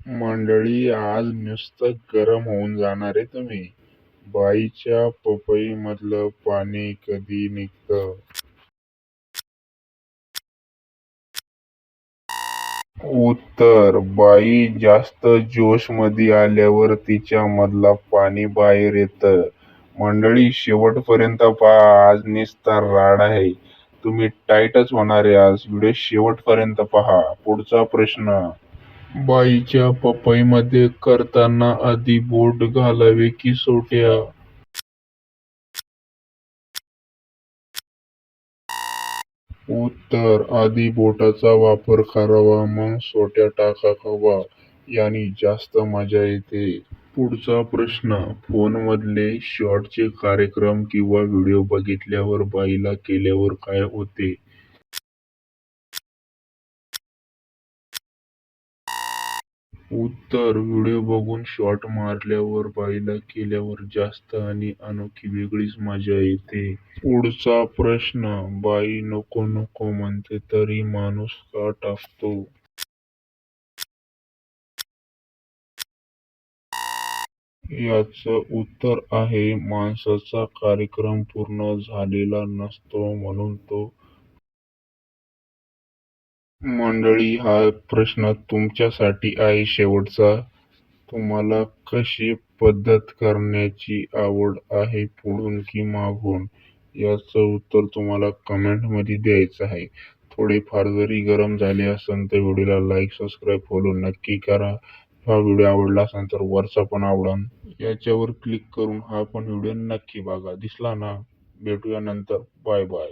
मंडळी, आज नुसतं गरम होऊन जाणार आहे तुम्ही. बाईच्या पपईमधलं पाणी कधी निघतं? उत्तर: बाई जास्त जोशमध्ये आल्यावर तिच्यामधलं पाणी बाहेर येतं. मंडळी, शेवटपर्यंत पहा, आज नुसता राडा आहे. तुम्ही टाईटच होणार आहे आज. व्हिडिओ शेवटपर्यंत पहा. पुढचा प्रश्न: बाईच्या पपईमध्ये करताना आधी बोट घालावे की सोट्या? उत्तर: आधी बोटाचा वापर करावा, मग सोट्या टाकावा. याने जास्त मजा येते. पुढचा प्रश्न: फोनमधले शॉर्टचे कार्यक्रम किंवा व्हिडिओ बघितल्यावर बाईला केल्यावर काय होते? उत्तर: व्हिडिओ बघून शॉट मारल्यावर बाईला केल्यावर जास्त आणि अनोखी वेगळीच मजा येते. पुढचा प्रश्न: बाई नको नको म्हणते तरी माणूस का टाकतो? याचं उत्तर आहे, माणसाचा कार्यक्रम पूर्ण झालेला नसतो म्हणून तो. मंडळी, हा प्रश्न तुमच्यासाठी आहे शेवटचा. तुम्हाला कशी पद्धत करण्याची आवड आहे, पुढून की मागून? याचं उत्तर तुम्हाला कमेंटमध्ये द्यायचं आहे. थोडेफार जरी गरम झाले असेल तर व्हिडिओला लाईक, सबस्क्राईब, फॉलो नक्की करा. हा व्हिडिओ आवडला असेल तर वरचा पण आवडन याच्यावर क्लिक करून हा पण व्हिडिओ नक्की बघा. दिसला ना? भेटूया नंतर. Bye bye.